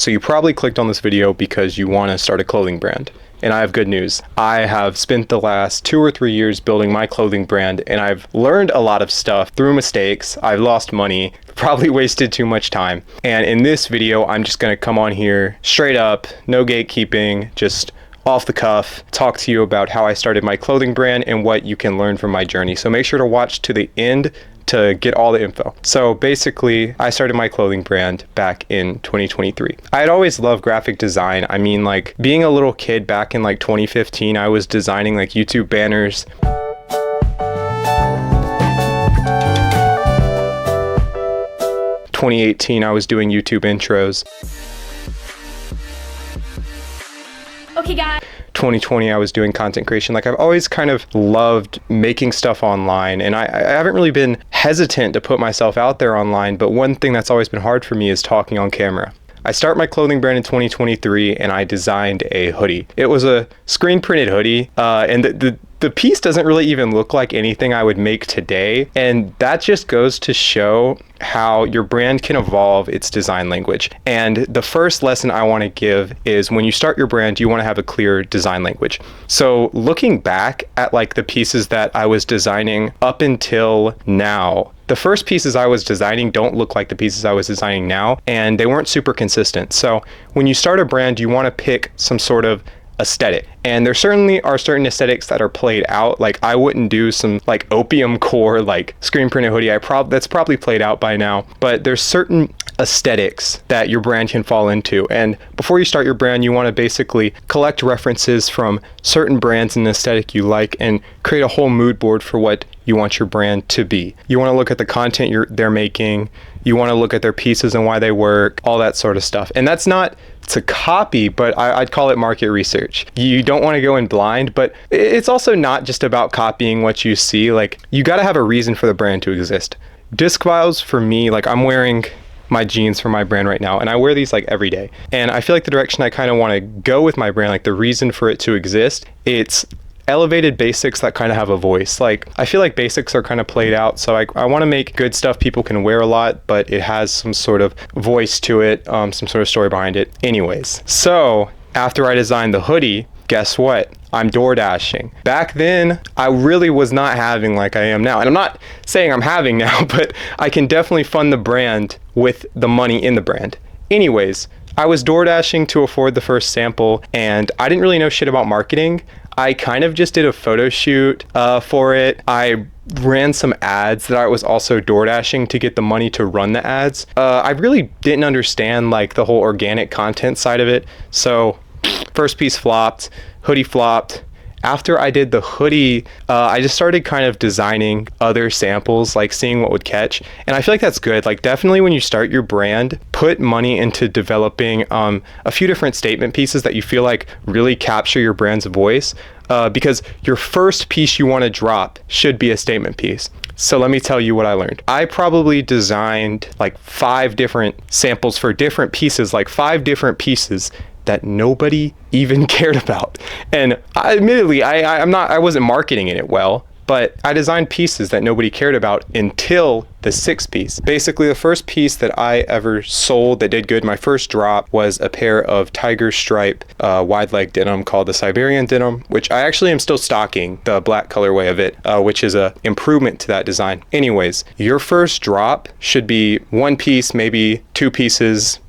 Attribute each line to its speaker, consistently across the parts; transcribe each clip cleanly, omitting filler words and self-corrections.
Speaker 1: So you probably clicked on this video because you want to start a clothing brand. And I have good news. I have spent the last 2 or 3 years building my clothing brand, and I've learned a lot of stuff through mistakes. I've lost money, probably wasted too much time. And in this video, I'm just gonna come on here straight up, no gatekeeping, just off the cuff, talk to you about how I started my clothing brand and what you can learn from my journey. So make sure to watch to the end to get all the info. So basically, I started my clothing brand back in 2023. I had always loved graphic design. I mean, like being a little kid back in like 2015, I was designing like YouTube banners. 2018, I was doing YouTube intros.
Speaker 2: Okay, guys.
Speaker 1: 2020, I was doing content creation. Like I've always kind of loved making stuff online, and I haven't really been hesitant to put myself out there online, but one thing that's always been hard for me is talking on camera. I start my clothing brand in 2023 and I designed a hoodie. It was a screen printed hoodie, and the piece doesn't really even look like anything I would make today. And that just goes to show how your brand can evolve its design language. And the first lesson I want to give is when you start your brand, you want to have a clear design language. So looking back at like the pieces that I was designing up until now, the first pieces I was designing don't look like the pieces I was designing now, and they weren't super consistent. So when you start a brand, you want to pick some sort of aesthetic, and there certainly are certain aesthetics that are played out. Like I wouldn't do some like opium core like screen printed hoodie. That's probably played out by now, but there's certain aesthetics that your brand can fall into. And before you start your brand, you want to basically collect references from certain brands and aesthetic you like and create a whole mood board for what you want your brand to be. You want to look at the content they're making. You want to look at their pieces and why they work, all that sort of stuff. And that's not to copy, but I'd call it market research. You don't want to go in blind, but it's also not just about copying what you see. Like you got to have a reason for the brand to exist. Diskfiles for me, like I'm wearing my jeans for my brand right now, and I wear these like every day. And I feel like the direction I kind of want to go with my brand, like the reason for it to exist, it's elevated basics that kind of have a voice. Like I feel like basics are kind of played out, so I want to make good stuff people can wear a lot, but it has some sort of voice to it, some sort of story behind it. Anyways, so after I designed the hoodie, guess what? I'm door dashing. Back then, I really was not having like I am now. And I'm not saying I'm having now, but I can definitely fund the brand with the money in the brand. Anyways, I was door dashing to afford the first sample, and I didn't really know shit about marketing. I kind of just did a photo shoot for it. I ran some ads that I was also door dashing to get the money to run the ads. I really didn't understand like the whole organic content side of it. So first piece flopped, hoodie flopped. After I did the hoodie, I just started kind of designing other samples, like seeing what would catch. And I feel like that's good. Like definitely when you start your brand, put money into developing a few different statement pieces that you feel like really capture your brand's voice. Because your first piece you want to drop should be a statement piece. So let me tell you what I learned. I probably designed like 5 different samples for different pieces, like 5 different pieces that nobody even cared about. And admittedly, I wasn't marketing it well, but I designed pieces that nobody cared about until the 6th piece. Basically, the first piece that I ever sold that did good, my first drop, was a pair of tiger stripe wide leg denim called the Siberian denim, which I actually am still stocking the black colorway of it, which is a improvement to that design. Anyways, your first drop should be 1 piece, maybe 2 pieces,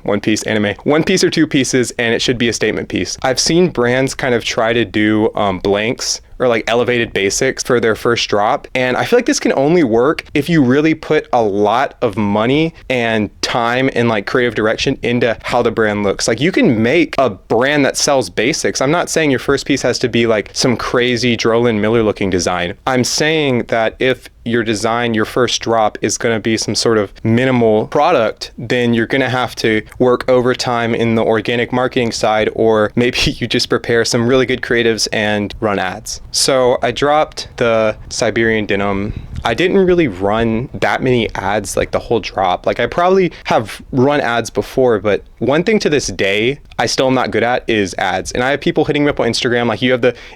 Speaker 1: 1 piece anime, 1 piece or 2 pieces, and it should be a statement piece. I've seen brands kind of try to do blanks or like elevated basics for their first drop, and I feel like this can only work if you really put a lot of money and time and like creative direction into how the brand looks. Like you can make a brand that sells basics. I'm not saying your first piece has to be like some crazy Drolin Miller looking design. I'm saying that if your design, your first drop is going to be some sort of minimal product, then you're going to have to work overtime in the organic marketing side, or maybe you just prepare some really good creatives and run ads. So I dropped the Siberian denim. I didn't really run that many ads like the whole drop. Like I probably have run ads before, but one thing to this day I still am not good at is ads. And I have people hitting me up on Instagram. Like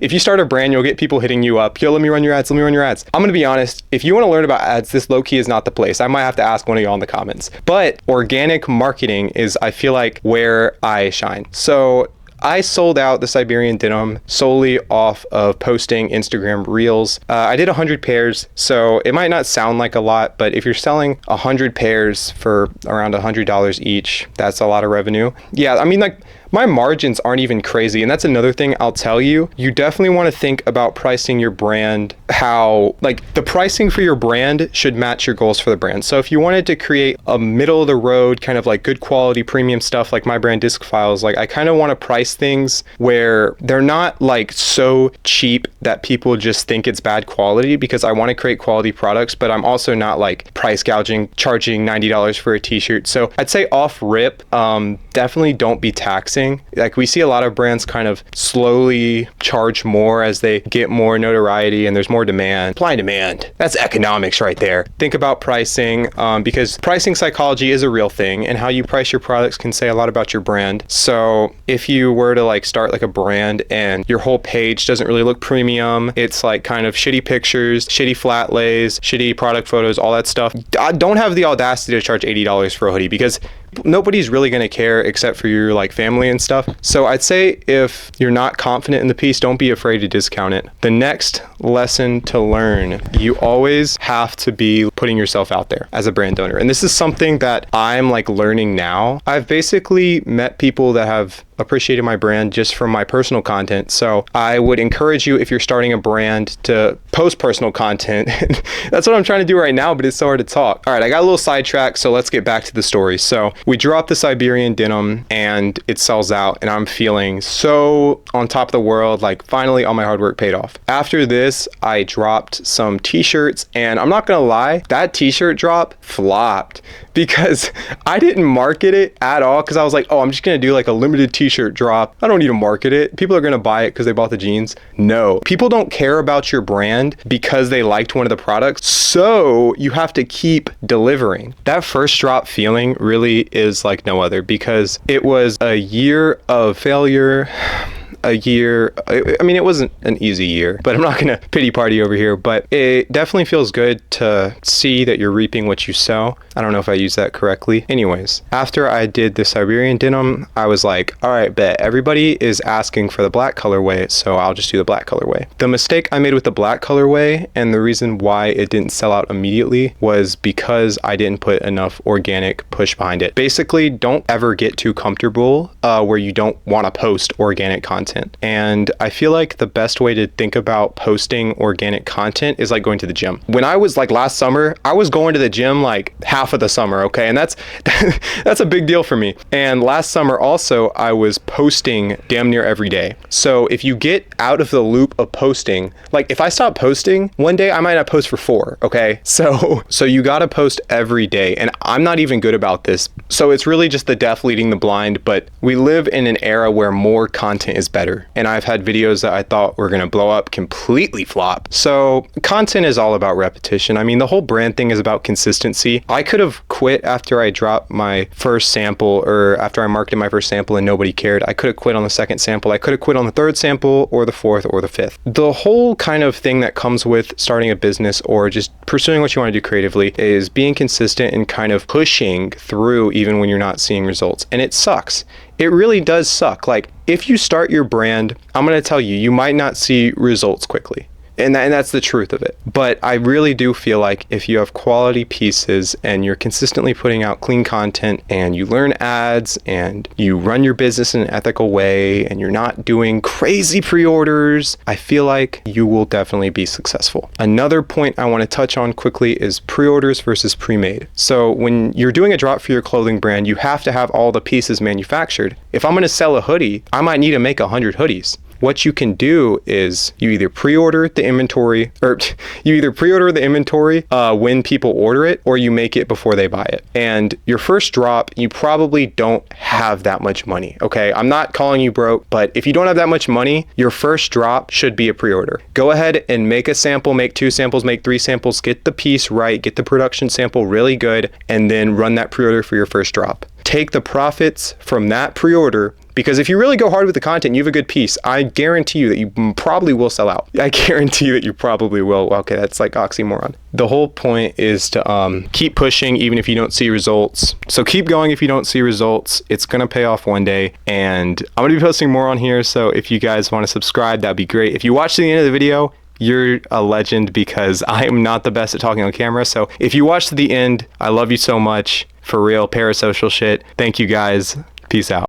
Speaker 1: if you start a brand, you'll get people hitting you up. Yo, let me run your ads. Let me run your ads. I'm going to be honest. If you want to learn about ads, this low key is not the place. I might have to ask one of y'all in the comments. But organic marketing is, I feel like, where I shine. So I sold out the Siberian denim solely off of posting Instagram reels. I did 100 pairs, so it might not sound like a lot, but if you're selling 100 pairs for around $100 each, that's a lot of revenue. Yeah, I mean, like, my margins aren't even crazy. And that's another thing I'll tell you. You definitely want to think about pricing your brand, how like the pricing for your brand should match your goals for the brand. So if you wanted to create a middle of the road kind of like good quality premium stuff like my brand Diskfiles, like I kind of want to price things where they're not like so cheap that people just think it's bad quality, because I want to create quality products, but I'm also not like price gouging, charging $90 for a t-shirt. So I'd say off rip, definitely don't be taxing. Like we see a lot of brands kind of slowly charge more as they get more notoriety and there's more demand. Supply and demand. That's economics right there. Think about pricing, because pricing psychology is a real thing, and how you price your products can say a lot about your brand. So if you were to like start like a brand and your whole page doesn't really look premium, it's like kind of shitty pictures, shitty flat lays, shitty product photos, all that stuff, don't have the audacity to charge $80 for a hoodie, because nobody's really going to care except for your like family and stuff. So I'd say if you're not confident in the piece, don't be afraid to discount it. The next lesson to learn, you always have to be putting yourself out there as a brand owner. And this is something that I'm like learning now. I've basically met people that have appreciated my brand just from my personal content. So I would encourage you, if you're starting a brand, to post personal content. That's what I'm trying to do right now, but it's so hard to talk. All right, I got a little sidetracked, so let's get back to the story. So we dropped the Siberian denim and it sells out, and I'm feeling so on top of the world, like finally all my hard work paid off. After this, I dropped some t-shirts, and I'm not gonna lie, that t-shirt drop flopped because I didn't market it at all, because I was like, oh, I'm just gonna do like a limited t-shirt drop. I don't need to market it. People are gonna buy it because they bought the jeans. No, people don't care about your brand because they liked one of the products. So you have to keep delivering. That first drop feeling really is like no other, because it was a year of failure. I mean, it wasn't an easy year, but I'm not gonna pity party over here, but it definitely feels good to see that you're reaping what you sow. I don't know if I used that correctly. Anyways, after I did the Siberian denim, I was like, all right, bet everybody is asking for the black colorway, so I'll just do the black colorway. The mistake I made with the black colorway, and the reason why it didn't sell out immediately, was because I didn't put enough organic push behind it. Basically, don't ever get too comfortable where you don't want to post organic content. And I feel like the best way to think about posting organic content is like going to the gym. When I was like last summer, I was going to the gym like half of the summer, okay? And that's a big deal for me. And last summer also, I was posting damn near every day. So if you get out of the loop of posting, like if I stop posting one day, I might not post for 4, okay? So you gotta post every day. And I'm not even good about this. So it's really just the deaf leading the blind, but we live in an era where more content is better. And I've had videos that I thought were gonna blow up completely flop. So content is all about repetition. I mean, the whole brand thing is about consistency. I could have quit after I dropped my first sample, or after I marketed my first sample and nobody cared. I could have quit on the second sample. I could have quit on the third sample, or the fourth, or the fifth. The whole kind of thing that comes with starting a business or just pursuing what you want to do creatively is being consistent and kind of pushing through even when you're not seeing results. And it sucks. It really does suck. Like, if you start your brand, I'm going to tell you, you might not see results quickly. And that's the truth of it. But I really do feel like if you have quality pieces and you're consistently putting out clean content and you learn ads and you run your business in an ethical way and you're not doing crazy pre-orders, I feel like you will definitely be successful. Another point I want to touch on quickly is pre-orders versus pre-made. So when you're doing a drop for your clothing brand, you have to have all the pieces manufactured. If I'm going to sell a hoodie, I might need to make 100 hoodies. what you can do is you either pre-order the inventory when people order it, or you make it before they buy it. And your first drop, you probably don't have that much money. Okay, I'm not calling you broke, but if you don't have that much money, your first drop should be a pre-order. Go ahead and make a sample, make 2 samples, make 3 samples, get the piece right, get the production sample really good, and then run that pre-order for your first drop. Take the profits from that pre-order, because if you really go hard with the content, you have a good piece, I guarantee you that you probably will sell out. I guarantee that you probably will. Okay, that's like oxymoron. The whole point is to keep pushing even if you don't see results. So keep going if you don't see results. It's going to pay off one day. And I'm going to be posting more on here. So if you guys want to subscribe, that'd be great. If you watch to the end of the video, you're a legend, because I am not the best at talking on camera. So if you watch to the end, I love you so much. For real, parasocial shit. Thank you guys. Peace out.